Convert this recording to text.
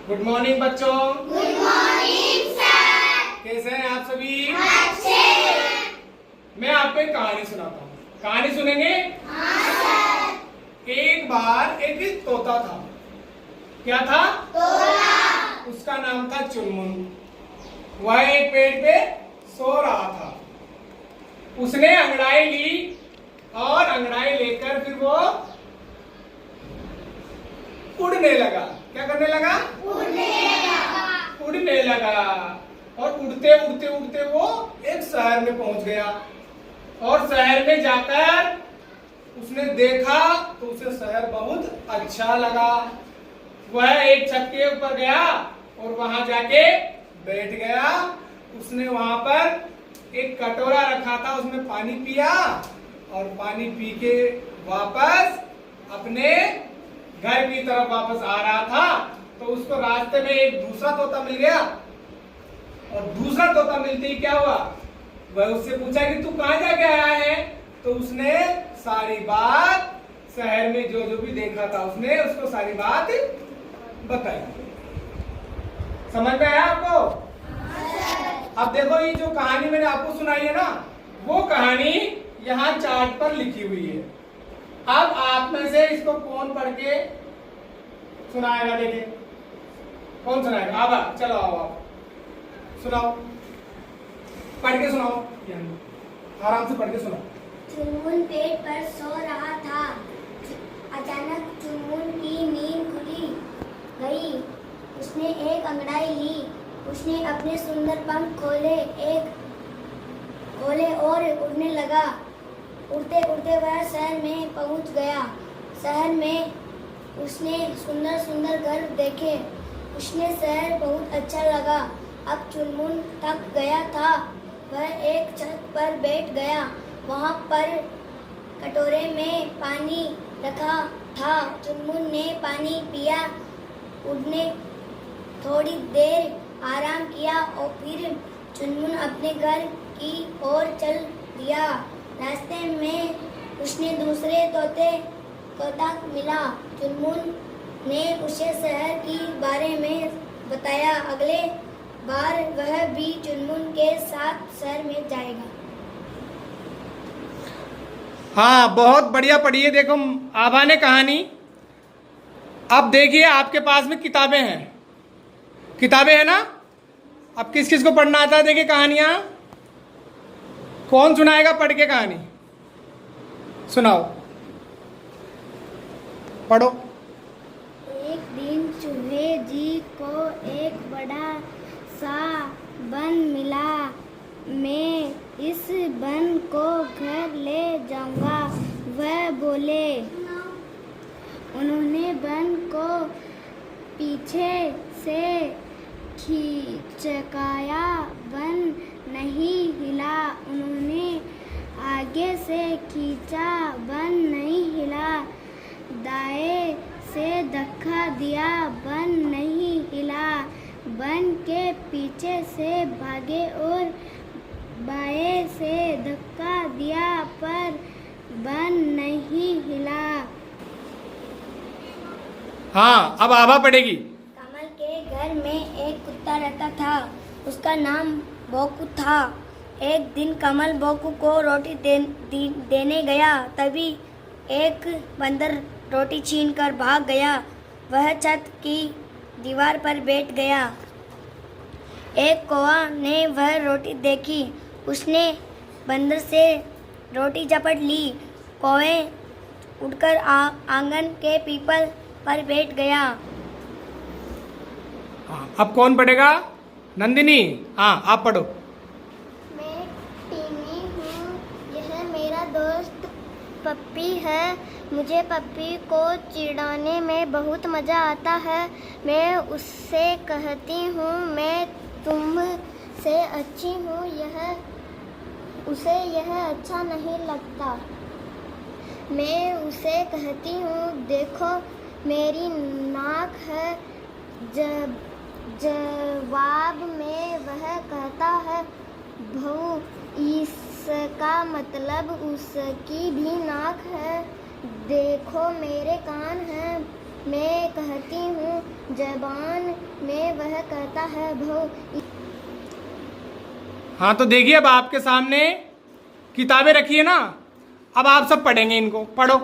Good morning बच्चों। Good morning sir. कैसे हैं आप सभी? अच्छे हैं। मैं आपको एक कहानी सुनाता हूँ। कहानी सुनेंगे? हाँ सर। एक बार एक तोता था। क्या था? तोता। उसका नाम था चुनमुन। वह एक पेड़ पे सो रहा था। उसने अंगड़ाई ली और अंगड़ाई लेकर फिर वो उड़ने लगा। क्या करने लगा? उड़ने लगा। और उड़ते उड़ते उड़ते वो एक शहर में पहुंच गया। और शहर में जाकर उसने देखा तो उसे शहर बहुत अच्छा लगा। वह एक छत के ऊपर गया और वहां जाके बैठ गया। उसने वहां पर एक कटोरा रखा था, उसमें पानी पिया और पानी पी के वापस अपने घर की तरफ वापस आ रहा था तो उसको रास्ते में एक दूसरा तोता मिल गया। और दूसरा तोता मिलते ही क्या हुआ, वह उससे पूछा कि तू कहां जाके आया है। तो उसने सारी बात, शहर में जो जो भी देखा था उसने उसको सारी बात बताई। समझ में आया आपको? अब देखो ये जो कहानी मैंने आपको सुनाई है ना, वो कहानी यहाँ चार्ट पर लिखी हुई है। अब आप में से इसको कौन पढ़ के सुनाएगा? देखिए कौन सुनाएगा? अब चलो आओ आप सुनाओ, पढ़ के सुनाओ, आराम से पढ़ के सुनाओ। चुनमुन पेड़ पर सो रहा था। अचानक चुनमुन की नींद खुली गई। उसने एक अंगड़ाई ली। उसने अपने सुंदर पंख खोले और उड़ने लगा। उड़ते उड़ते वह शहर में पहुंच गया। शहर में उसने सुंदर सुंदर घर देखे। उसने शहर बहुत अच्छा लगा। अब चुनमुन थक गया था। वह एक छत पर बैठ गया। वहां पर कटोरे में पानी रखा था। चुनमुन ने पानी पिया, उड़ने थोड़ी देर आराम किया और फिर चुनमुन अपने घर की ओर चल दिया। रास्ते में उसने दूसरे तोता मिला। चुनमुन ने उसे शहर के बारे में बताया। अगले बार वह भी चुनमुन के साथ शहर में जाएगा। हाँ, बहुत बढ़िया पढ़िए। देखो आभा ने कहानी। अब देखिए आपके पास में किताबें हैं, किताबें हैं ना। अब किस किस को पढ़ना आता है? देखिए कहानियां कौन सुनाएगा? पढ़ के कहानी सुनाओ, पढ़ो। एक दिन चूहे जी को एक बड़ा सा बन मिला। मैं इस बन को घर ले जाऊंगा, वह बोले। उन्होंने बन को पीछे से खींचकाया, बन नहीं हिला। उन्होंने आगे से खींचा, बन नहीं हिला। दाएं से धक्का दिया, बन नहीं हिला। बन के पीछे से भागे और बाएं से धक्का दिया, पर बन नहीं हिला। हाँ, अब आभा पढ़ेगी। कमल के घर में एक कुत्ता रहता था। उसका नाम बोकू था। एक दिन कमल बोकू को रोटी देने गया। तभी एक बंदर रोटी छीनकर भाग गया। वह छत की दीवार पर बैठ गया। एक कौवा ने वह रोटी देखी। उसने बंदर से रोटी झपट ली। कौवे उड़कर आंगन के पीपल पर बैठ गया। अब कौन पढ़ेगा? नंदिनी। हाँ, आप पढ़ो। मैं टीमी हूँ। यह मेरा दोस्त पप्पी है। मुझे पप्पी को चिढ़ाने में बहुत मज़ा आता है। मैं उससे कहती हूँ मैं तुमसे अच्छी हूँ। उसे यह अच्छा नहीं लगता। मैं उसे कहती हूँ देखो मेरी नाक है। जवाब में वह कहता है भऊ, इसका मतलब उसकी भी नाक है। देखो मेरे कान हैं। मैं कहती हूँ जबान में वह कहता है भव। हाँ तो देखिए अब आपके सामने किताबें रखी है ना, अब आप सब पढ़ेंगे इनको, पढ़ो।